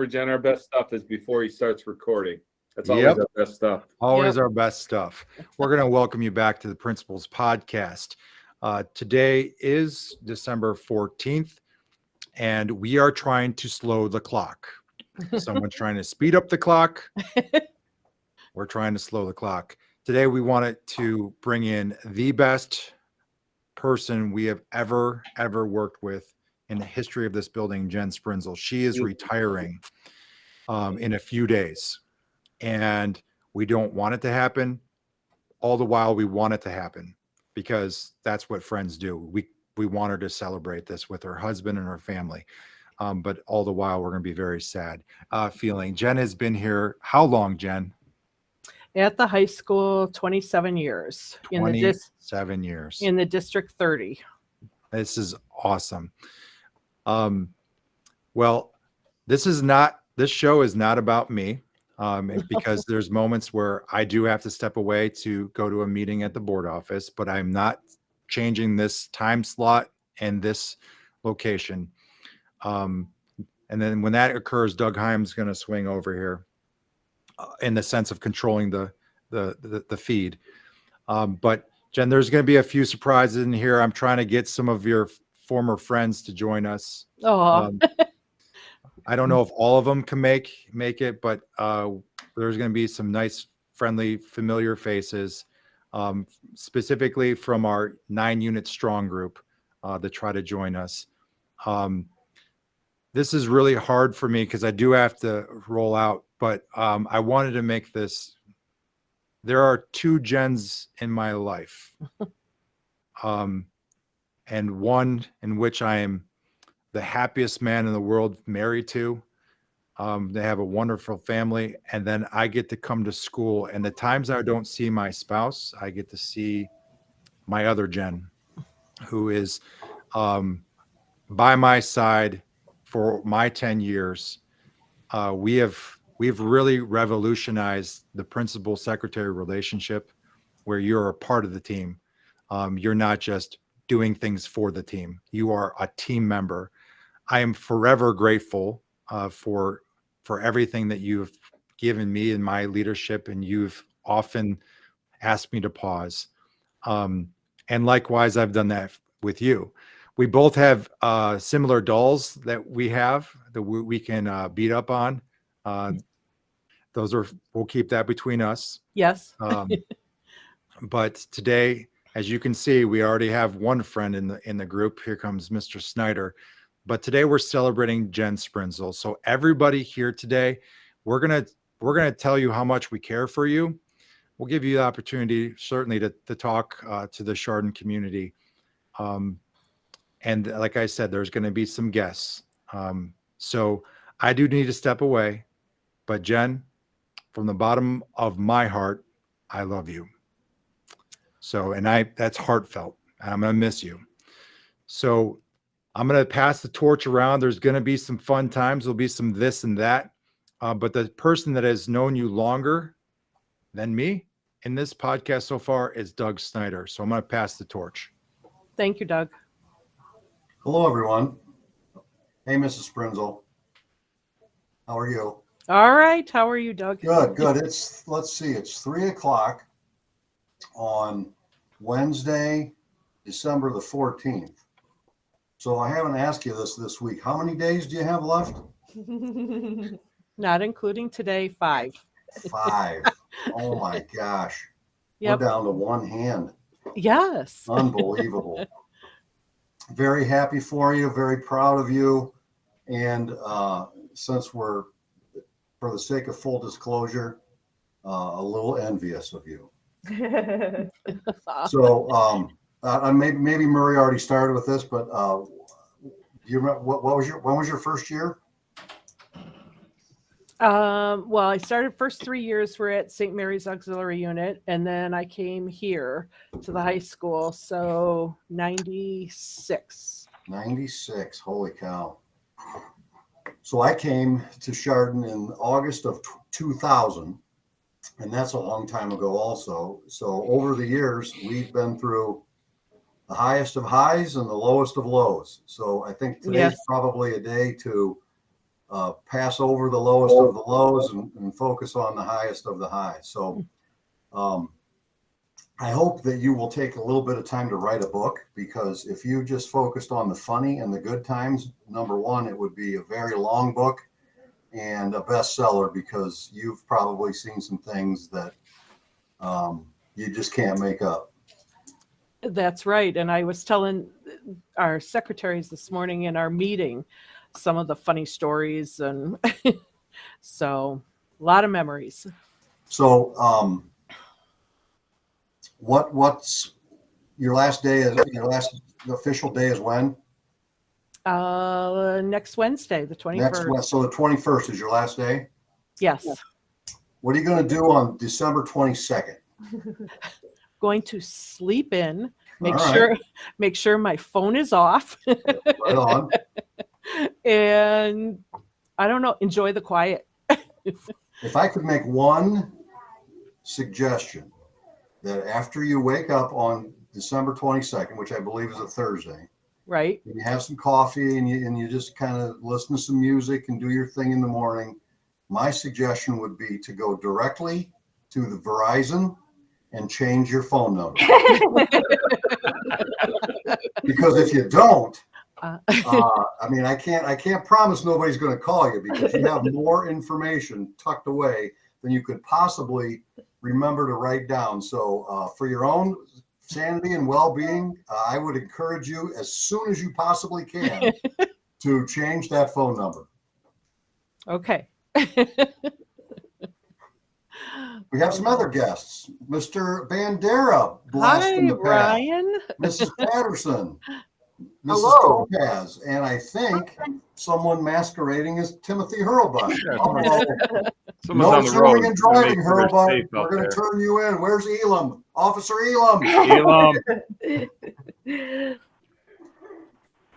Jen, our best stuff is before he starts recording. That's always Yep. our best stuff. Always our best stuff. We're going to welcome you back to the Principals Podcast. Today is December 14th, and we are trying to slow the clock. Someone's trying to speed up the clock. We're trying to slow the clock. Today, we wanted to bring in the best person we have ever worked with in the history of this building, Jen Sprinzl. She is retiring in a few days. And we don't want it to happen. All the while, we want it to happen because that's what friends do. We want her to celebrate this with her husband and her family. But all the while, we're going to be very sad feeling. Jen has been here. How long, Jen? At the high school, 27 years. 27 years. In the District 30. This is awesome. Well, this show is not about me. Because there's moments where I do have to step away to go to a meeting at the board office, but I'm not changing this time slot and this location. And then when that occurs, Doug Heim's going to swing over here in the sense of controlling the feed. But Jen, there's going to be a few surprises in here. I'm trying to get some of your former friends to join us. I don't know if all of them can make it, but there's going to be some nice, friendly, familiar faces, specifically from our 9-unit strong group that try to join us. This is really hard for me because I do have to roll out, but I wanted to make this. There are 2 Jens in my life, and one in which I am the happiest man in the world married to. They have a wonderful family. And then I get to come to school. And the times I don't see my spouse, I get to see my other Jen, who is by my side for my 10 years. We've really revolutionized the principal-secretary relationship where you're a part of the team. You're not just doing things for the team. You are a team member. I am forever grateful for everything that you've given me in my leadership, and you've often asked me to pause. And likewise, I've done that with you. We both have similar dolls that we have that we can beat up on. We'll keep that between us. Yes. But today, as you can see, we already have one friend in the group. Here comes Mr. Snyder. But today we're celebrating Jen Sprinzl. So everybody here today, we're gonna tell you how much we care for you. We'll give you the opportunity, certainly, to talk to the Chardon community. And like I said, there's going to be some guests. So I do need to step away. But Jen, from the bottom of my heart, I love you. So, and that's heartfelt. I'm going to miss you. So I'm going to pass the torch around. There's going to be some fun times. There'll be some this and that. But the person that has known you longer than me in this podcast so far is Doug Snyder. So I'm going to pass the torch. Thank you, Doug. Hello, everyone. Hey, Mrs. Sprinzl. How are you? All right. How are you, Doug? Good. Let's see. It's 3:00 on Wednesday, December the 14th. So I haven't asked you this week. How many days do you have left? Not including today, 5. 5. Oh my gosh. Yep. We're down to one hand. Yes. Unbelievable. Very happy for you. Very proud of you. And since we're, for the sake of full disclosure, a little envious of you. So maybe Murray already started with this, but do you remember when was your first year? Well, I started first 3 years were at St. Mary's Auxiliary Unit, and then I came here to the high school. So 96. 96. Holy cow. So I came to Chardon in August of 2000, and that's a long time ago also. So over the years, we've been through the highest of highs and the lowest of lows. So I think today's probably a day to pass over the lowest of the lows and focus on the highest of the highs. So I hope that you will take a little bit of time to write a book, because if you just focused on the funny and the good times, number one, it would be a very long book and a bestseller, because you've probably seen some things that you just can't make up. That's right. And I was telling our secretaries this morning in our meeting some of the funny stories, and so a lot of memories. So what's your last day? Your last official day is when? Next Wednesday, the 21st. So the 21st is your last day? Yes. What are you going to do on December 22nd? Going to sleep in, All right. make sure my phone is off. Right on. And I don't know, enjoy the quiet. If I could make one suggestion, that after you wake up on December 22nd, which I believe is a Thursday, Right. and you have some coffee and you just kind of listen to some music and do your thing in the morning, my suggestion would be to go directly to the Verizon and change your phone number. Because if you don't, I mean, I can't promise nobody's going to call you, because you have more information tucked away than you could possibly remember to write down. So for your own sanity and well-being, I would encourage you, as soon as you possibly can, to change that phone number. Okay. We have some other guests. Mr. Bandera, blast Hi, from the past. Ryan. Mrs. Patterson, Mrs. Hello. Topaz, and I think someone masquerading as Timothy Hurlbut. Yeah, Uh-oh. Someone's No on the road. zooming and driving, Make sure they're Hurlbut. safe We're out going to there. turn you in. Where's Elam? Officer Elam. Elam.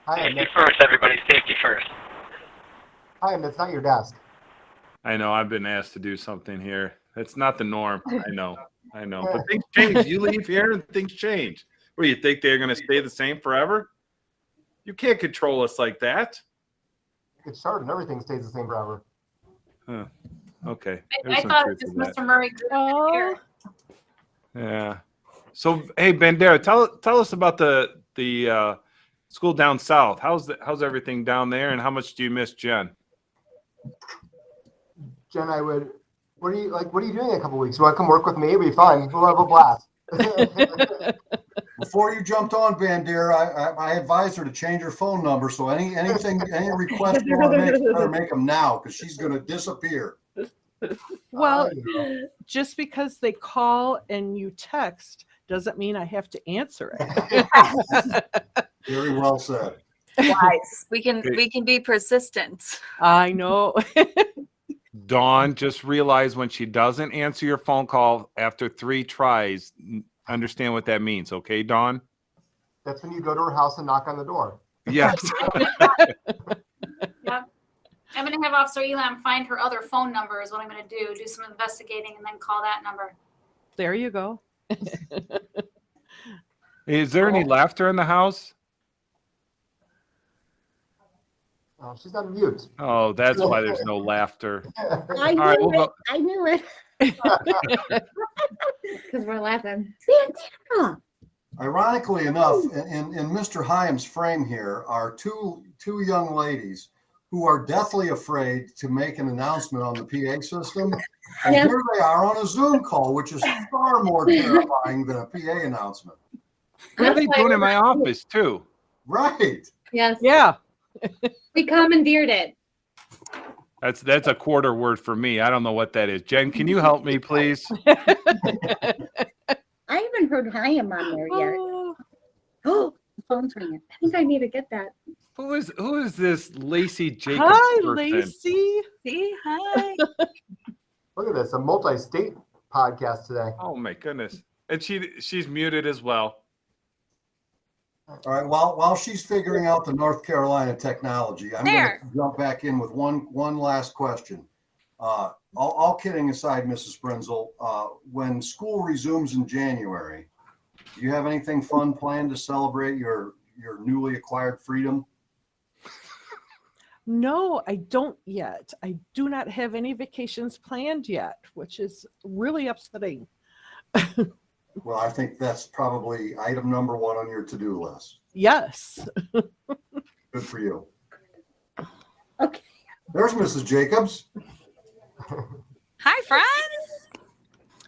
Hi, Safety Nick. first, everybody. Safety first. Hi, it's not your desk. I know I've been asked to do something here. It's not the norm. I know. But things change. You leave here and things change. What do you think, they're going to stay the same forever? You can't control us like that. It's short and everything stays the same forever. Okay. I There's some thought truth just to that. Mr. Murray grew up Oh, here. Yeah. So, hey, Bandera, tell us about the school down south. How's everything down there, and how much do you miss Jen? Jen, what are you doing in a couple weeks? You want to come work with me? It'll be fun. We'll have a blast. Before you jumped on, Bandera, I advised her to change her phone number. So any requests you want to make, you better make them now, because she's going to disappear. well, Oh, just because they call and you text doesn't mean I have to answer it. Very well said. Wise. We can be persistent. I know. Dawn, just realize when she doesn't answer your phone call after 3 tries, understand what that means. Okay, Dawn? That's when you go to her house and knock on the door. Yes. Yep. I'm going to have Officer Elam find her other phone number is what I'm going to do some investigating, and then call that number. There you go. Is there any laughter in the house? Oh, she's on mute. Oh, that's why there's no laughter. I All knew right, we'll it. go. I knew it. Because we're laughing. Santana. Ironically enough, in Mr. Hyam's frame here are two young ladies who are deathly afraid to make an announcement on the PA system. And Yeah. here they are on a Zoom call, which is far more terrifying than a PA announcement. What are they doing in my office, too? Right. Yes. Yeah. We commandeered it. That's a quarter word for me. I don't know what that is. Jen, can you help me, please? I haven't heard Hyam on there yet. Oh, Oh, the phone's ringing. I think I need to get that. Who is this Lacey Jacobs hi, person? Lacey. See, hi. Look at this, a multi-state podcast today. Oh my goodness. And she's muted as well. All right. While she's figuring out the North Carolina technology, I'm going There. to jump back in with one last question. All kidding aside, Mrs. Sprinzl, when school resumes in January, do you have anything fun planned to celebrate your newly acquired freedom? No, I don't yet. I do not have any vacations planned yet, which is really upsetting. Well, I think that's probably item number one on your to-do list. Yes. Good for you. Okay. There's Mrs. Jacobs. Hi, friends.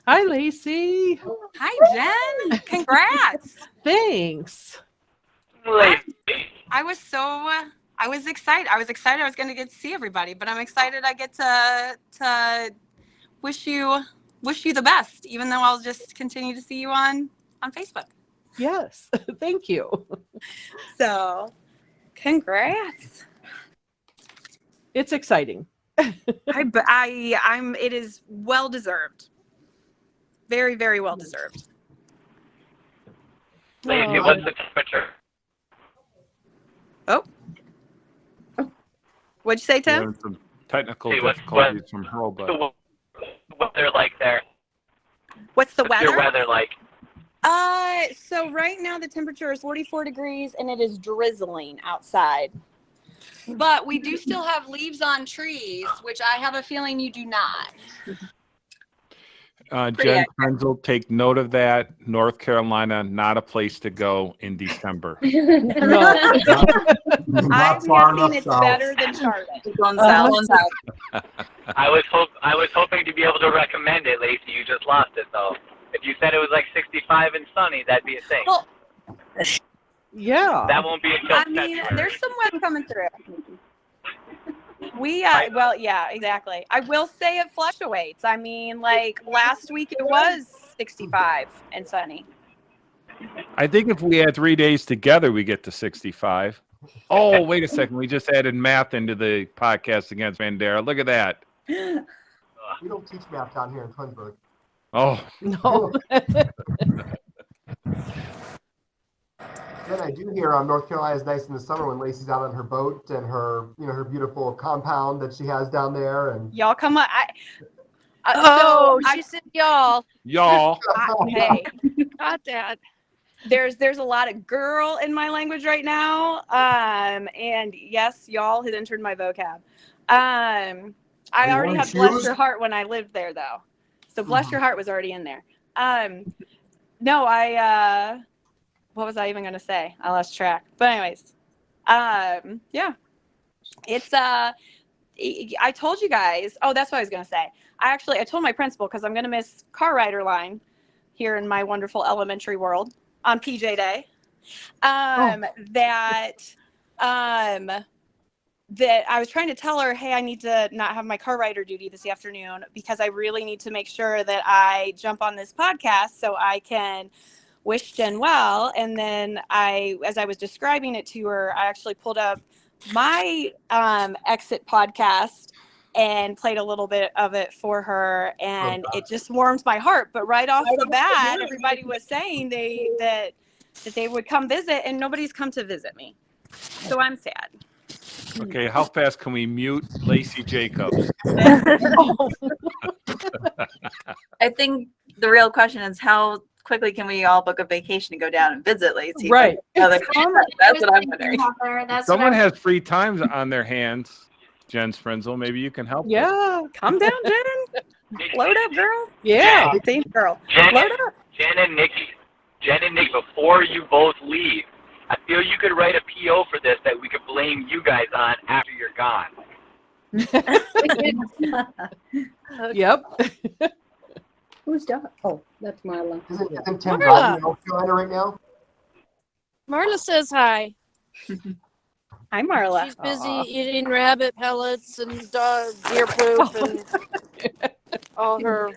Hi, Lacey. Hi, Jen. Congrats. Thanks. I was excited. I was excited I was going to get to see everybody, but I'm excited I get to wish you the best, even though I'll just continue to see you on Facebook. Yes. Thank you. So, congrats. It's exciting. It is well deserved. Very, very well deserved. Lacey, what's the temperature? Oh. What'd you say, Tim? Having some technical Hey, difficulties from Hurl, but What's the weather like there? What's the What's your weather like? So right now the temperature is 44 degrees and it is drizzling outside. But we do still have leaves on trees, which I have a feeling you do not. Jen Sprinzl, take note of that. North Carolina, not a place to go in December. No. Not far enough It's south. better than Charlotte. Going south. I was hoping to be able to recommend it, Lacey. You just lost it though. If you said it was like 65 and sunny, that'd be a thing. Well, Yeah. That won't be until I mean, February. there's some weather coming through. Well, yeah, exactly. I will say it fluctuates. I mean, like last week it was 65 and sunny. I think if we had 3 days together, we get to 65. Oh, wait a second. We just added math into the podcast against Bandera. Look at that. We don't teach math down here in Twinsburg. Oh, No. Then I do hear North Carolina is nice in the summer when Lacey's out on her boat and her, her beautiful compound that she has down there. And Y'all come on. She said y'all. y'all. Hey, Got that. there's a lot of girl in my language right now. And yes, y'all had entered my vocab. I you already wearing had bless shoes? your heart when I lived there though. So bless your heart was already in there. No, what was I even going to say? I lost track. But anyways, yeah, it's, I told you guys, that's what I was going to say. I told my principal, cause I'm going to miss car rider line here in my wonderful elementary world on PJ Day, that I was trying to tell her, hey, I need to not have my car rider duty this afternoon because I really need to make sure that I jump on this podcast so I can wish Jen well. And then as I was describing it to her, I actually pulled up my exit podcast and played a little bit of it for her, and it just warmed my heart. But right off the bat, everybody was saying that they would come visit, and nobody's come to visit me. So I'm sad. Okay, how fast can we mute Lacey Jacobs? I think the real question is how quickly can we all book a vacation to go down and visit Lacey? Right. That's what I'm wondering. Someone has free time on their hands. Jen Sprinzl, maybe you can help. Yeah. Calm down, Jen. Load up, girl. Yeah. Team girl. Jen, Load up. Jen and Nick, before you both leave, I feel you could write a PO for this that we could blame you guys on after you're gone. Yep. Who's that? Oh, that's Marla. Isn't Tim Marla. driving in North Carolina right now? Marla says hi. Hi, Marla. She's busy eating rabbit pellets and deer poop and all her.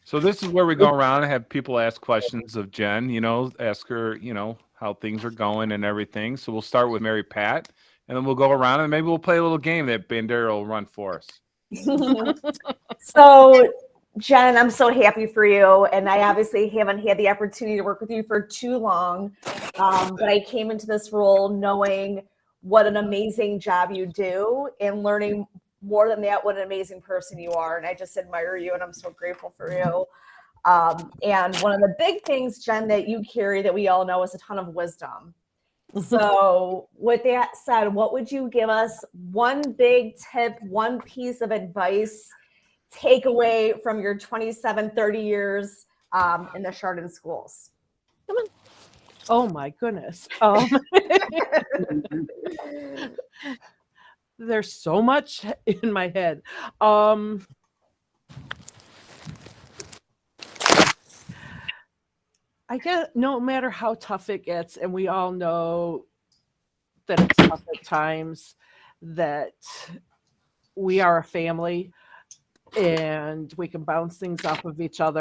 So this is where we go around and have people ask questions of Jen, ask her, how things are going and everything. So we'll start with Mary Pat, and then we'll go around and maybe we'll play a little game that Bandera will run for us. So, Jen, I'm so happy for you. And I obviously haven't had the opportunity to work with you for too long. But I came into this role knowing what an amazing job you do and learning more than that, what an amazing person you are. And I just admire you and I'm so grateful for you. And one of the big things, Jen, that you carry that we all know is a ton of wisdom. So with that said, what would you give us one big tip, one piece of advice, take away from your 27, 30 years in the Chardon schools? Oh my goodness. There's so much in my head. I guess no matter how tough it gets, and we all know that it's tough at times, that we are a family and we can bounce things off of each other.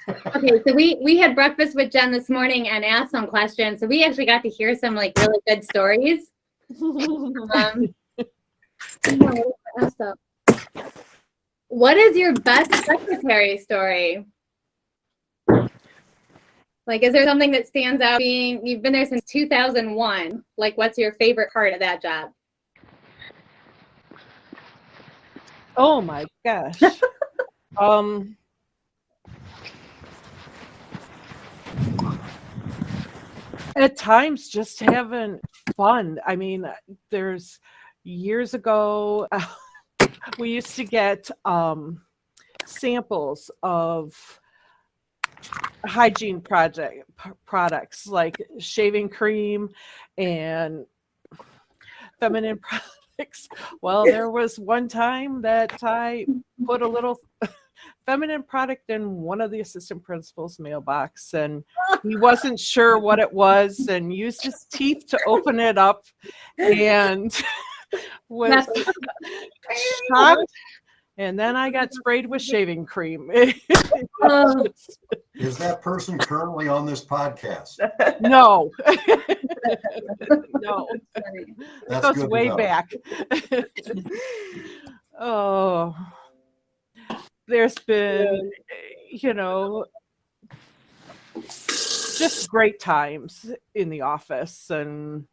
Okay, so we had breakfast with Jen this morning and asked some questions. So we actually got to hear some like really good stories. What is your best secretary story? Like, is there something that stands out being, you've been there since 2001. Like, what's your favorite part of that job? Oh my gosh. At times just having fun. I mean, there's years ago, we used to get samples of hygiene products like shaving cream and feminine products. Well, there was one time that I put a little feminine product in one of the assistant principal's mailbox, and he wasn't sure what it was and used his teeth to open it up and was shocked. And then I got sprayed with shaving cream. Is that person currently on this podcast? No. No. It That's goes good way to know. back. Oh, there's been, just great times in the office, and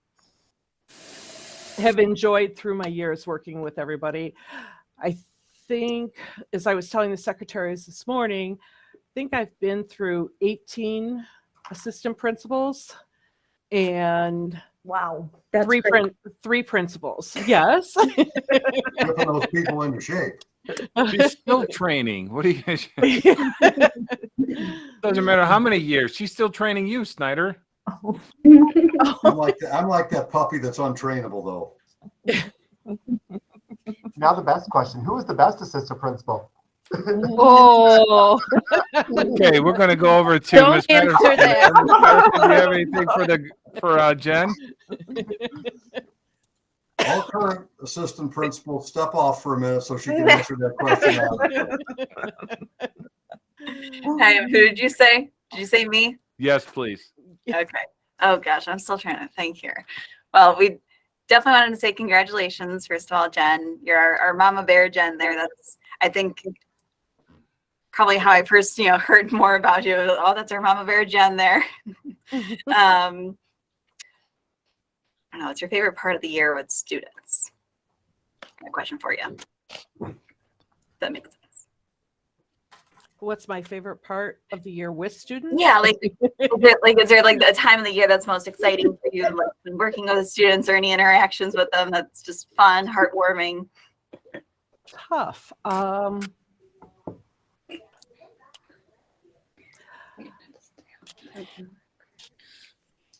have enjoyed through my years working with everybody. I think, as I was telling the secretaries this morning, I think I've been through 18 assistant principals and wow, that's three principals. Yes. Whipping those people into shape. She's still training. What do you? Doesn't matter how many years. She's still training you, Snyder. I'm like that puppy that's untrainable, though. Now the best question: who is the best assistant principal? Oh. Okay, we're going to go over to Don't Ms. answer Patterson. that. Ms. Patterson, do you have anything for Jen? All current assistant principals step off for a minute so she can answer that question. Hi, who did you say? Did you say me? Yes, please. Okay. Oh gosh, I'm still trying to think here. Well, we definitely wanted to say congratulations. First of all, Jen, you're our mama bear, Jen. There, that's I think probably how I first heard more about you. Oh, that's our mama bear, Jen. There. I don't know, what's your favorite part of the year with students? A question for you. That makes sense. What's my favorite part of the year with students? Yeah, is there like a time of the year that's most exciting for you, like working with the students or any interactions with them that's just fun, heartwarming? Tough.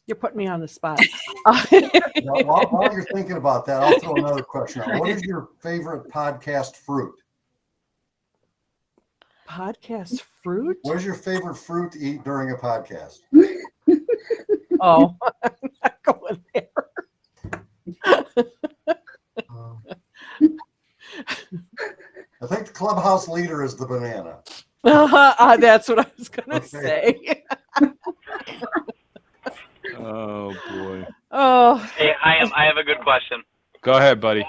You're putting me on the spot. While you're thinking about that, I'll throw another question out. What is your favorite podcast fruit? Podcast fruit? What is your favorite fruit to eat during a podcast? Oh, I'm not going there. I think the clubhouse leader is the banana. That's what I was going to Okay. say. Oh boy. Oh. Hey, I have a good question. Go ahead, buddy.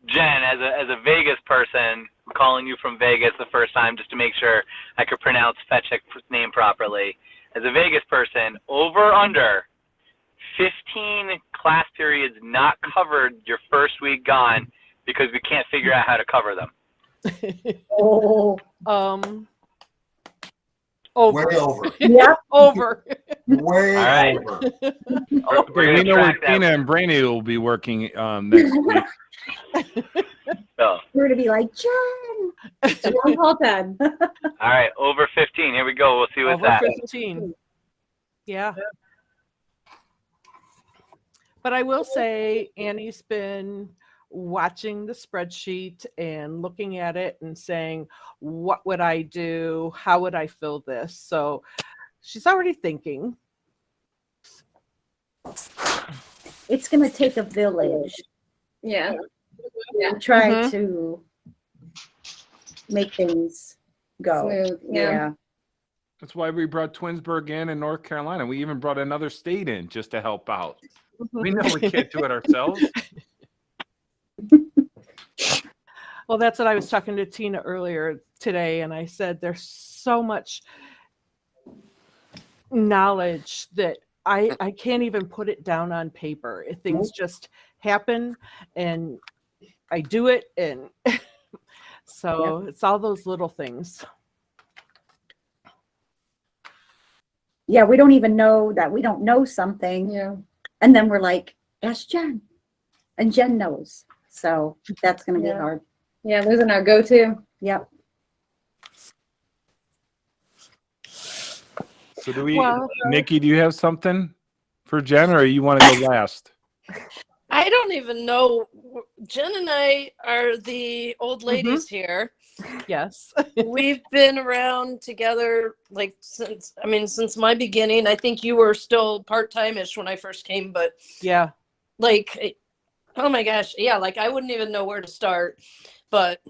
Jen, as a Vegas person, calling you from Vegas the first time just to make sure I could pronounce Fetchik's name properly. As a Vegas person, over or under 15 class periods not covered your first week gone because we can't figure out how to cover them. Oh. Over. Way over. Yep. Over. Way All right. over. We're Okay, we gonna know where track that. Tina and Brainy will be working next week. So, We're gonna be like, Jen. Long haul time. all right, over 15. Here we go. We'll see what's Over that. 15. Yeah. But I will say Annie's been watching the spreadsheet and looking at it and saying, what would I do? How would I fill this? So she's already thinking. It's gonna take a village Yeah. to try Mhm. to make things go. Smooth. Yeah. Yeah. That's why we brought Twinsburg in North Carolina. We even brought another state in just to help out. We know we can't do it ourselves. Well, that's what I was talking to Tina earlier today, and I said there's so much knowledge that I can't even put it down on paper. Things just happen, and I do it, and so it's all those little things. Yeah, we don't even know that we don't know something. Yeah. And then we're like, ask Jen. And Jen knows. So that's gonna be Yeah. hard. Yeah, losing our go-to. Yep. So do we, Well, Nikki, do you have something for Jen or you want to go last? I don't even know. Jen and I are the old ladies here. Yes. We've been around together like since my beginning. I think you were still part-time-ish when I first came, but Yeah. like, oh my gosh, yeah, like I wouldn't even know where to start. But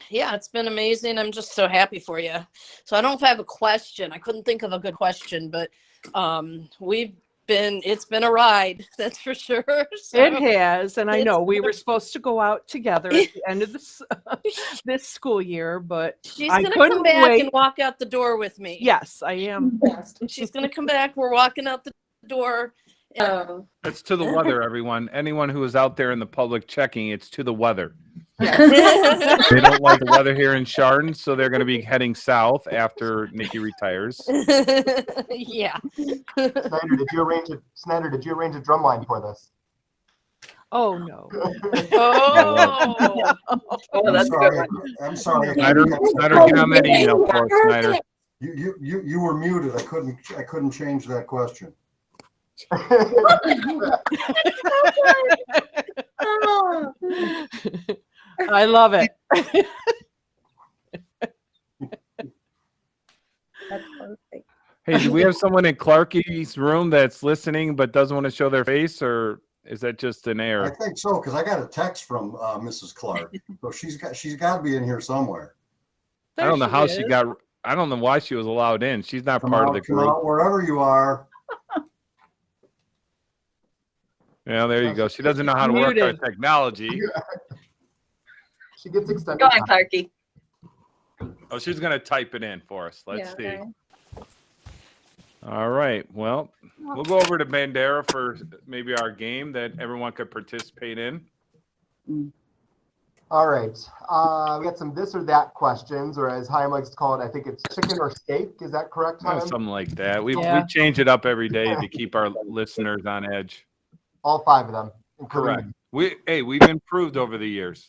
yeah, it's been amazing. I'm just so happy for you. So I don't know if I have a question. I couldn't think of a good question, but it's been a ride, that's for sure. So It has, and I it's know we been a- were supposed to go out together at the end of this this school year, but she's I gonna couldn't come back wait. and walk out the door with me. Yes, I am. She's gonna come back. We're walking out the door. Oh. It's to the weather, everyone. Anyone who is out there in the public checking, it's to the weather. Yes. They don't like the weather here in Chardon, so they're going to be heading south after Nikki retires. Yeah. Snyder, did you arrange a drum line for this? Oh no. Oh. I'm sorry. I'm sorry. Snyder, get on that email for us, Snyder. You were muted. I couldn't change that question. I love it. That's perfect. Hey, do we have someone in Clarky's room that's listening but doesn't want to show their face, or is that just an I error? think so because I got a text from Mrs. Clark, so she's got to be in here somewhere. I don't know how is. she got. I don't know why she was allowed in. She's not Come part out, of the come group. out, wherever you are. Yeah, there you go. She doesn't know how to work our Muted. technology. She gets extended. Go on, Clarky. Oh, she's gonna type it in for us. Let's see. Okay. All right. Well, we'll go over to Bandera for maybe our game that everyone could participate in. All right. We got some this or that questions, or as Chaim likes to call it, I think it's chicken or steak. Is that correct, Oh, Chaim? something like that. We Yeah. change it up every day to keep our listeners on edge. All 5 of them. including Correct. We've improved over the years.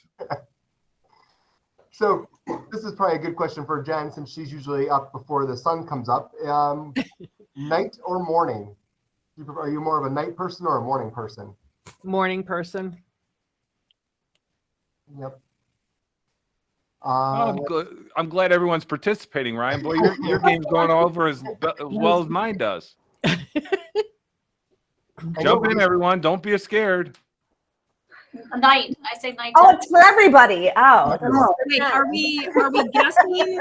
So this is probably a good question for Jen, since she's usually up before the sun comes up. Night or morning? Are you more of a night person or a morning person? Morning person. Yep. I'm glad everyone's participating, Ryan. Boy, your game's going over as well as mine does. Jump in, everyone. Don't be scared. A night. I say night. Oh, it's for everybody. Oh. Wait, are we guessing?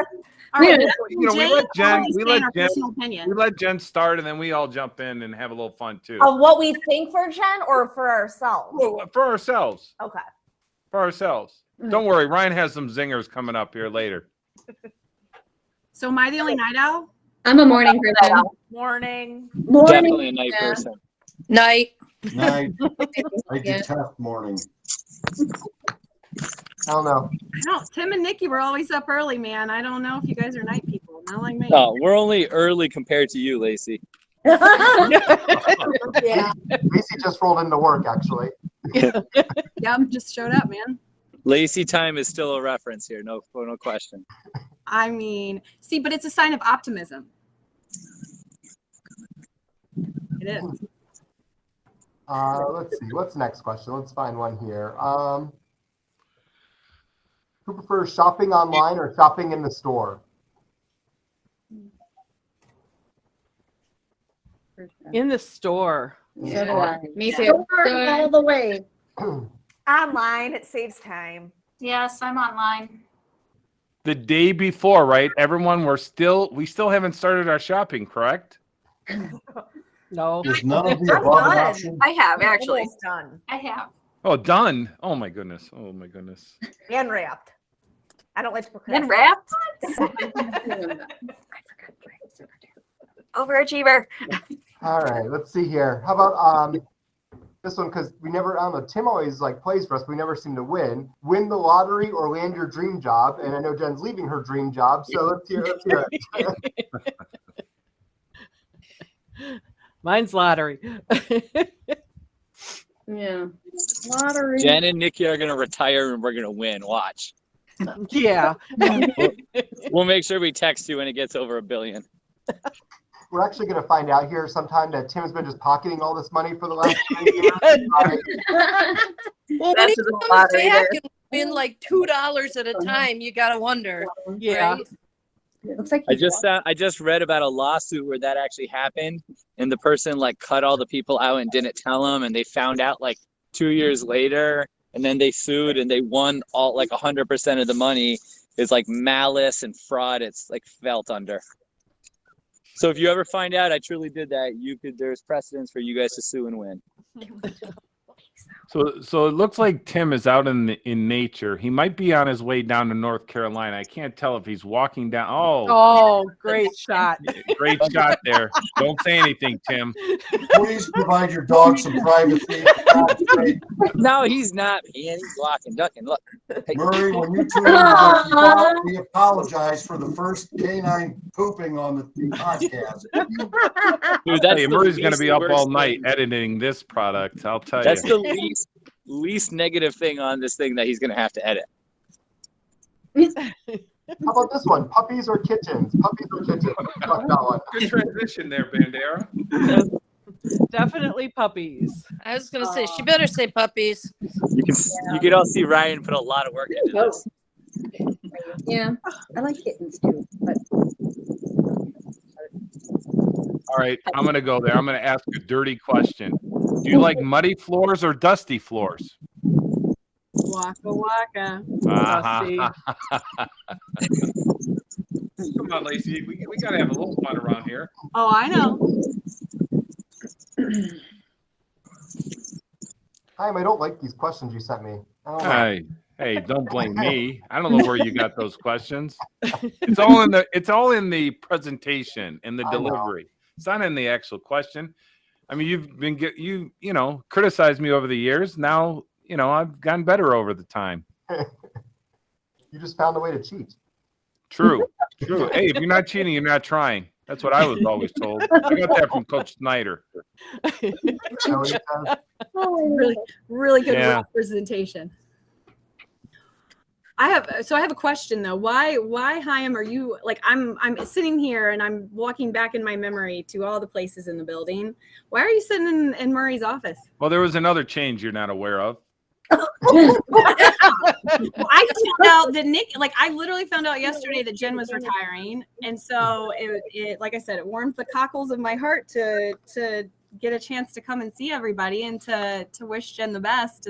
Are Yeah. We let Jen. We let Jen. personal opinion? We let Jen start, and then we all jump in and have a little fun too. Of what we think for Jen or for ourselves? Well, for ourselves. Okay. For ourselves. Don't worry, Ryan has some zingers coming up here later. So am I the only night owl? I'm a morning person. Morning. Definitely a night person. Night. Night. I detest morning. I don't know. No, Tim and Nikki were always up early, man. I don't know if you guys are night people. not like me. Oh, we're only early compared to you, Lacey. Yeah. Lacey just rolled into work, actually. Yep, just showed up, man. Lacey time is still a reference here. No question. I mean, see, but it's a sign of optimism. It is. Let's see. What's the next question? Let's find one here. Who prefers shopping online or shopping in the store? In the store. So do I. Me too. Store all the way. Online, it saves time. Yes, I'm online. The day before, right? Everyone, we still haven't started our shopping, correct? No. Is none of the above an option? I have actually. Almost done. I have. Oh, done. Oh my goodness. Oh my goodness. And wrapped. I don't like to And procrastinate. wrapped. Overachiever. All right, let's see here. How about this one? Because we never, I don't know, Tim always like plays for us, but we never seem to win. Win the lottery or land your dream job. And I know Jen's leaving her dream job, so let's hear it. Mine's lottery. Yeah. Lottery. Jen and Nikki are gonna retire, and we're gonna win. Watch. Yeah. We'll make sure we text you when it gets over $1 billion. We're actually going to find out here sometime that Tim's been just pocketing all this money for the last 3 years. Well, when That's he just a comes lottery back there. and win like $2 at a time, you gotta wonder. Yeah. Right? It looks like I just read about a lawsuit where that actually happened, and the person like cut all the people out and didn't tell them, and they found out like 2 years later, and then they sued and they won all like 100% of the money. Is like malice and fraud. It's like felt under. So if you ever find out I truly did that, there's precedence for you guys to sue and win. So it looks like Tim is out in nature. He might be on his way down to North Carolina. I can't tell if he's walking down. Oh, great shot. Great shot there. Don't say anything, Tim. Please provide your dog some privacy. No, he's not. He's walking, ducking. Look. Hey. Murray, when you tune in to the dog, we apologize for the first canine pooping on the podcast. Dude, that's Hey, the Murray's going to least be up all worst night thing. editing this product. I'll tell That's you. the least negative thing on this thing that he's going to have to edit. How about this one? Puppies or kittens? Puppies or kittens? Fuck that one. Good transition there, Bandera. Definitely puppies. I was gonna say she better say puppies. You can all see Ryan put a lot of work into this. Yeah, I like kittens too, but All right, I'm going to go there. I'm going to ask a dirty question. Do you like muddy floors or dusty floors? Waka waka. Dusty. Come on, Lacey. We got to have a little fun around here. Oh, I know. I don't like these questions you sent me. I don't know. Hey, don't blame me. I don't know where you got those questions. It's all in the presentation and the I know. delivery. It's not in the actual question. I mean, you've been criticized me over the years. Now, I've gotten better over the time. You just found a way to cheat. True. Hey, if you're not cheating, you're not trying. That's what I was always told. I got that from Coach Snyder. Really, really good Yeah. representation. I have a question though. Why Chaim, are you like I'm sitting here and I'm walking back in my memory to all the places in the building. Why are you sitting in Murray's office? Well, there was another change you're not aware of. I just found out that I literally found out yesterday that Jen was retiring, and so it like I said, it warmed the cockles of my heart to get a chance to come and see everybody and to wish Jen the best,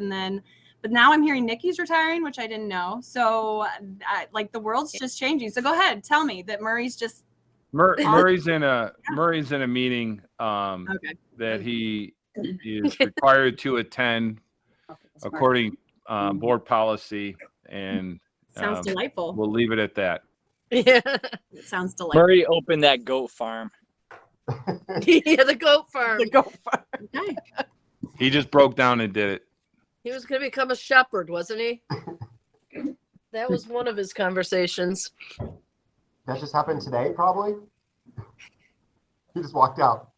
but now I'm hearing Nikki's retiring, which I didn't know. So the world's just changing. So go ahead, tell me that Murray's just Murray's in a meeting that he is required to attend according board policy, and sounds delightful. We'll leave it at that. Yeah. It sounds delightful. Murray opened that goat farm. Yeah, the goat farm. Okay. He just broke down and did it. He was gonna become a shepherd, wasn't he? That was one of his conversations. That just happened today, probably. He just walked out.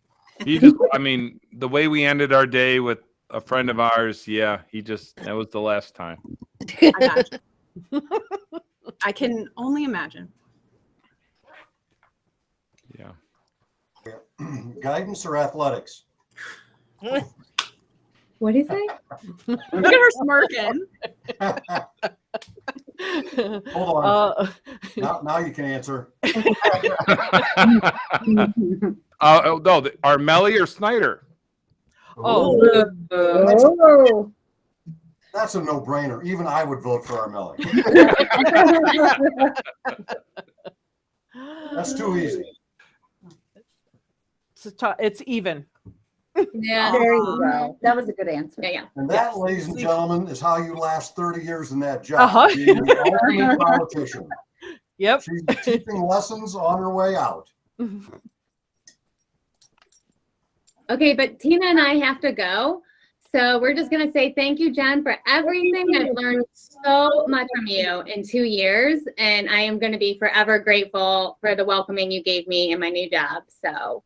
I mean, the way we ended our day with a friend of ours, that was the last time. I got you. I can only imagine. Yeah. Guidance or athletics? What do you say? Look at her smirking. Hold on. Now you can answer. No, Armelli or Snyder? That's a no-brainer. Even I would vote for Armelli. That's too easy. It's even. Yeah, there you go. That was a good answer. Yeah. And that, ladies and gentlemen, is how you last 30 years in that job. Being the ultimate politician. Yep. She's teaching lessons on her way out. Okay, but Tina and I have to go. So we're just going to say thank you, Jen, for everything. I've learned so much from you in 2 years, and I am going to be forever grateful for the welcoming you gave me in my new job. So,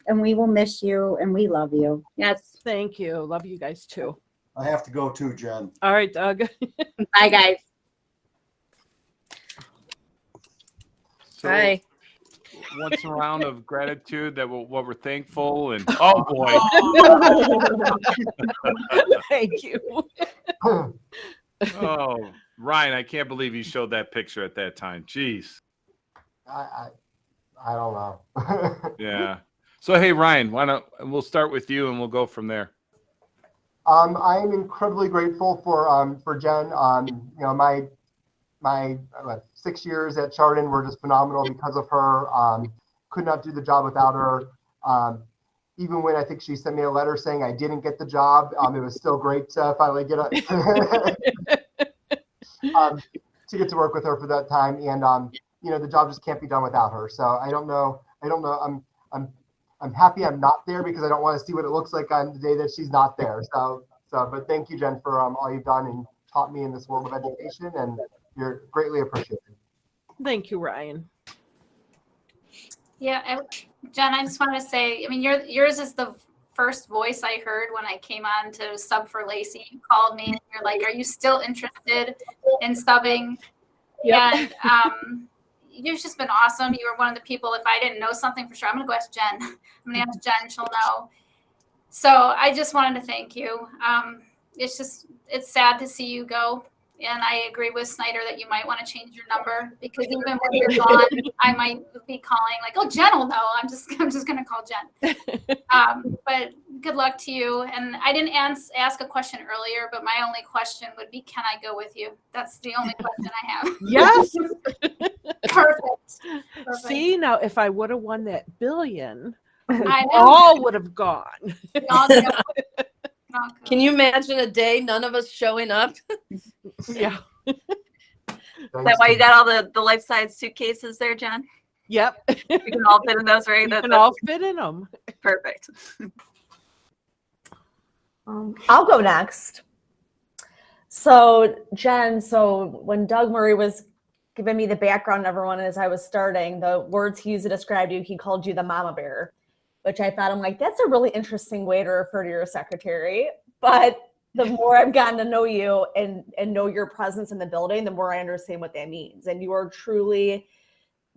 and we will miss you, and we love you. Yes. Thank you. Love you guys too. I have to go too, Jen. All right, Doug. Bye, guys. Bye. Once a round of gratitude that what we're thankful and oh boy. Thank you. Oh, Ryan, I can't believe you showed that picture at that time. Jeez. I don't know. Yeah. So hey, Ryan, we'll start with you and we'll go from there. I am incredibly grateful for Jen. You know, my 6 years at Chardon were just phenomenal because of her. Could not do the job without her. Even when I think she sent me a letter saying I didn't get the job, it was still great to finally get to get to work with her for that time. And you know, the job just can't be done without her. So I don't know. I'm happy I'm not there because I don't want to see what it looks like on the day that she's not there. But thank you, Jen, for all you've done and taught me in this world of education, and you're greatly appreciated. Thank you, Ryan. Yeah, Jen, I just want to say, I mean, yours is the first voice I heard when I came on to sub for Lacey. You called me and you're like, "Are you still interested in subbing?" Yep. And you've just been awesome. You were one of the people, if I didn't know something for sure, I'm going to go ask Jen. I'm going to ask Jen, she'll know. So I just wanted to thank you. It's sad to see you go. And I agree with Snyder that you might want to change your number because even when you're gone, I might be calling like, "Oh, Jen will know." I'm just going to call Jen. But good luck to you. And I didn't ask a question earlier, but my only question would be, can I go with you? That's the only question I have. Yes. Perfect. See, now if I would have won that billion, we I know. all would have gone. We all go. Can you imagine a day none of us showing up? Yeah. Is that why you got all the life-size suitcases there, Jen? Yep. We can all fit in those, right? You can all fit in them. Perfect. I'll go next. So, Jen, when Doug Murray was giving me the background, everyone, as I was starting, the words he used to describe you, he called you the mama bear, which I thought, I'm like, that's a really interesting way to refer to your secretary. But the more I've gotten to know you and know your presence in the building, the more I understand what that means. And you are truly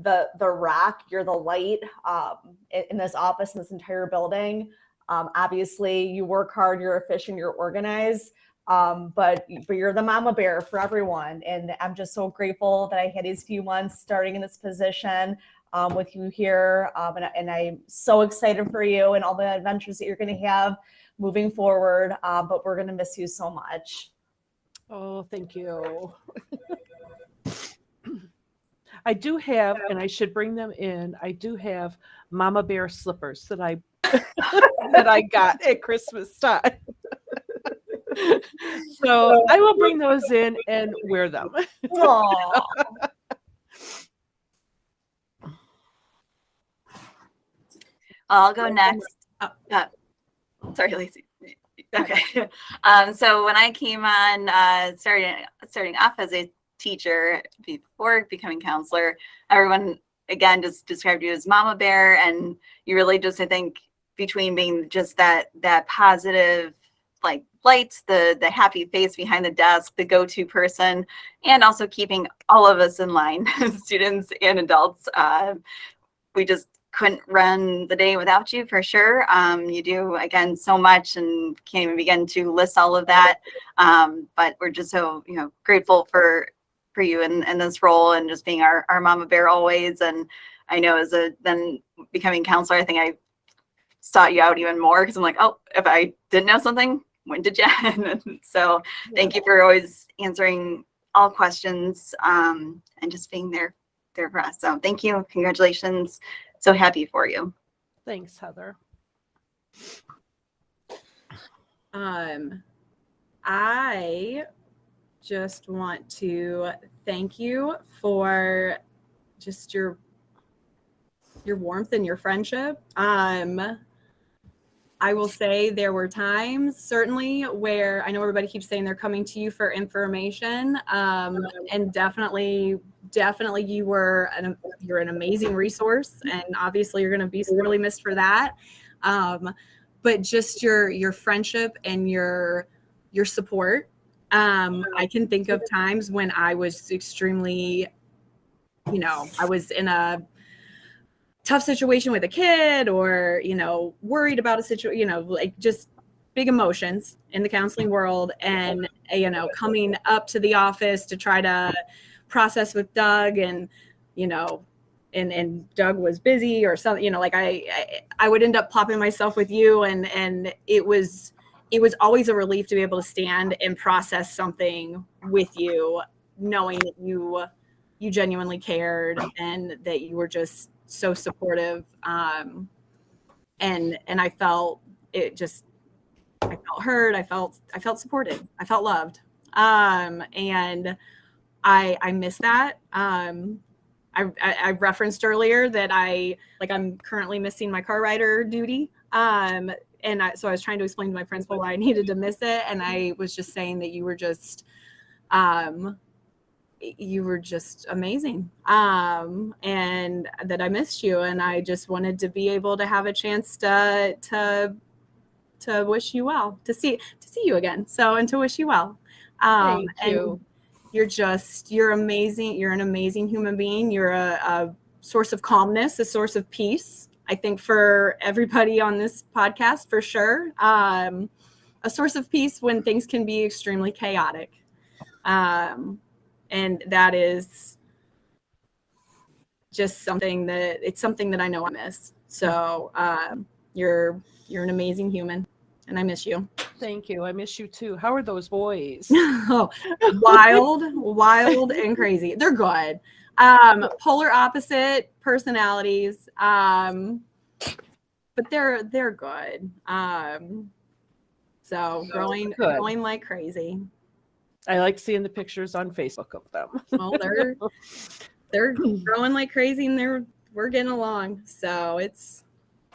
the rock, you're the light in this office, in this entire building. Obviously, you work hard, you're efficient, you're organized, but you're the mama bear for everyone. And I'm just so grateful that I had these few months starting in this position with you here. And I'm so excited for you and all the adventures that you're going to have moving forward. But we're going to miss you so much. Oh, thank you. I do have, and I should bring them in, I do have mama bear slippers that I that I got at Christmas time. So I will bring those in and wear them. I'll go next. Sorry, Lacey. Okay. So when I came on, starting off as a teacher before becoming counselor, everyone again, just described you as Mama Bear, and you really just, I think, between being just that positive, like lights, the happy face behind the desk, the go-to person, and also keeping all of us in line, students and adults. We just couldn't run the day without you for sure. You do, again, so much and can't even begin to list all of that. But we're just so, grateful for you in this role and just being our Mama Bear always. And I know then becoming counselor, I think I sought you out even more because I'm like, oh, if I didn't know something, when did Jen? So thank you for always answering all questions and just being there for us. So thank you. Congratulations. So happy for you. Thanks, Heather. I just want to thank you for just your warmth and your friendship. I will say there were times certainly where I know everybody keeps saying they're coming to you for information, and definitely you're an amazing resource, and obviously you're going to be sorely missed for that. But just your friendship and your support. I can think of times when I was extremely, I was in a tough situation with a kid or, worried about a situation, like just big emotions in the counseling world. And, coming up to the office to try to process with Doug and, and Doug was busy or something, like I would end up popping myself with you. And it was always a relief to be able to stand and process something with you, knowing that you genuinely cared and that you were just so supportive. And I felt it just, I felt heard. I felt supported. I felt loved. And I miss that. I referenced earlier that I'm currently missing my car rider duty. So I was trying to explain to my principal why I needed to miss it. And I was just saying that you were just amazing. And that I missed you. And I just wanted to be able to have a chance to wish you well, to see you again. And to wish you well. Thank you. And you're amazing. You're an amazing human being. You're a source of calmness, a source of peace. I think for everybody on this podcast, for sure, a source of peace when things can be extremely chaotic. And that is just something that I know I miss. So you're an amazing human, and I miss you. Thank you. I miss you too. How are those boys? Oh, wild and crazy. They're good. Polar opposite personalities, but they're good. So growing like crazy. I like seeing the pictures on Facebook of them. Well, they're growing like crazy, and we're getting along. So it's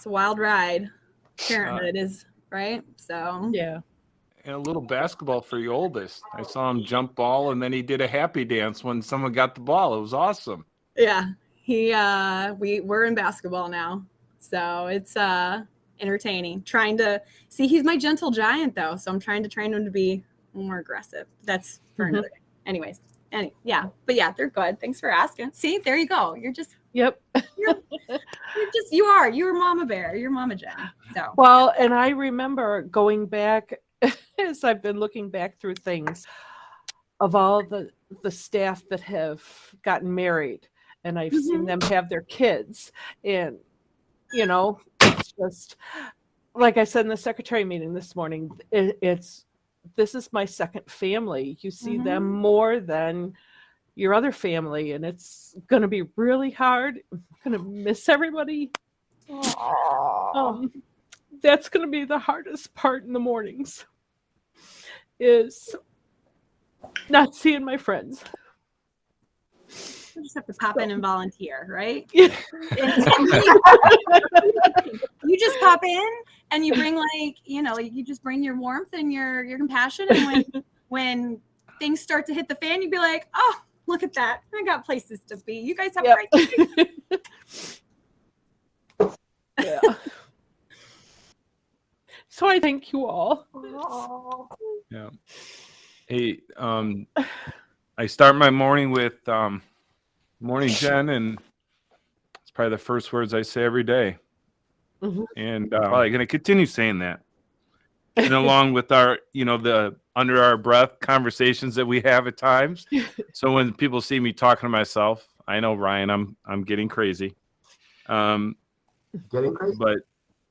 a wild ride. Parenthood is right. So yeah. And a little basketball for your oldest. I saw him jump ball, and then he did a happy dance when someone got the ball. It was awesome. Yeah, we're in basketball now, so it's entertaining. Trying to see, he's my gentle giant though, so I'm trying to train him to be more aggressive. That's for another day. Anyways, but yeah, they're good. Thanks for asking. See, there you go. You're just yep. You're Mama Bear. You're Mama Jen. So well, and I remember going back as I've been looking back through things of all the staff that have gotten married, and I've seen them have their kids, and it's just like I said in the secretary meeting this morning, this is my second family. You see them more than your other family, and it's going to be really hard. I'm going to miss everybody. That's going to be the hardest part in the mornings, is not seeing my friends. You just have to pop in and volunteer, right? Yeah. You just pop in and you bring you just bring your warmth and your compassion, and when things start to hit the fan, you'd be like, oh, look at that. I got places to be. You guys have Yep. great days. Yeah. So I thank you all. Yeah. Hey, I start my morning with morning, Jen, and it's probably the first words I say every day. Mhm. And probably going to continue saying that. And along with our, the under our breath conversations that we have at times. So when people see me talking to myself, I know, Ryan, I'm getting crazy. Getting crazy. But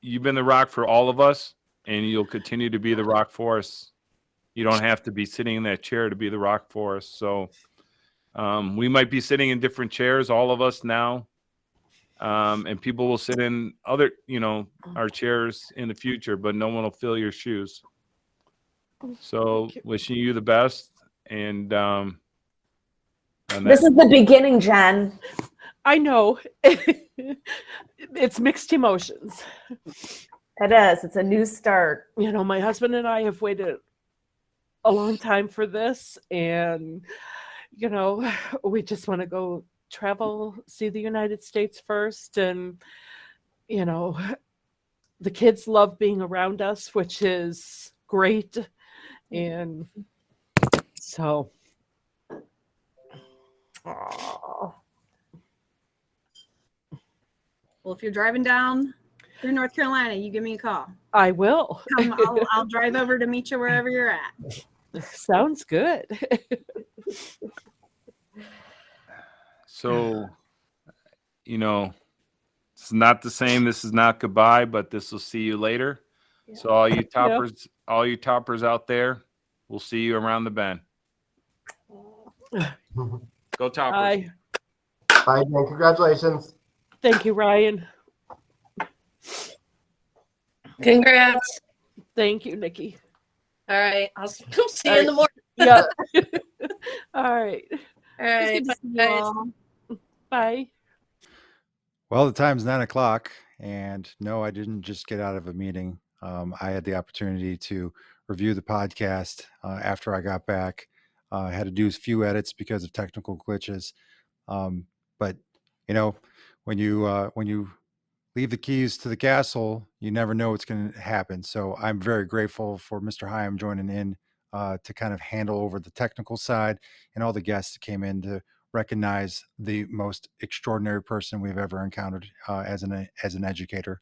you've been the rock for all of us, and you'll continue to be the rock for us. You don't have to be sitting in that chair to be the rock for us. So we might be sitting in different chairs, all of us now. And people will sit in other, our chairs in the future, but no one will fill your shoes. So wishing you the best. And This is the beginning, Jen. I know. It's mixed emotions. It is. It's a new start. My husband and I have waited a long time for this, and we just want to go travel, see the United States first, and the kids love being around us, which is great. And so Oh. Well, if you're driving down through North Carolina, you give me a call. I will. I'll drive over to meet you wherever you're at. Sounds good. so, it's not the same. This is not goodbye, but this will see you later. Yeah. So all you toppers out there, we'll see you around the bend. Go toppers. Bye, Jen. Congratulations. Thank you, Ryan. Congrats. Thank you, Nikki. All right. I'll see you in the morning. Yep. All right. All right. Bye. Bye. Well, the time's 9:00, and no, I didn't just get out of a meeting. I had the opportunity to review the podcast after I got back. I had to do a few edits because of technical glitches. But when you leave the keys to the castle, you never know what's going to happen. So I'm very grateful for Mr. Hyam joining in to kind of handle over the technical side, and all the guests that came in to recognize the most extraordinary person we've ever encountered as an educator.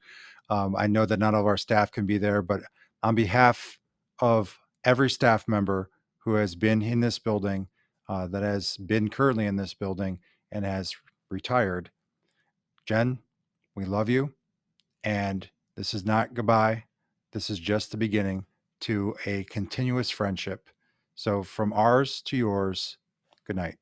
I know that not all of our staff can be there, but on behalf of every staff member who has been in this building, that has been currently in this building and has retired, Jen, we love you. And this is not goodbye. This is just the beginning to a continuous friendship. So from ours to yours, good night.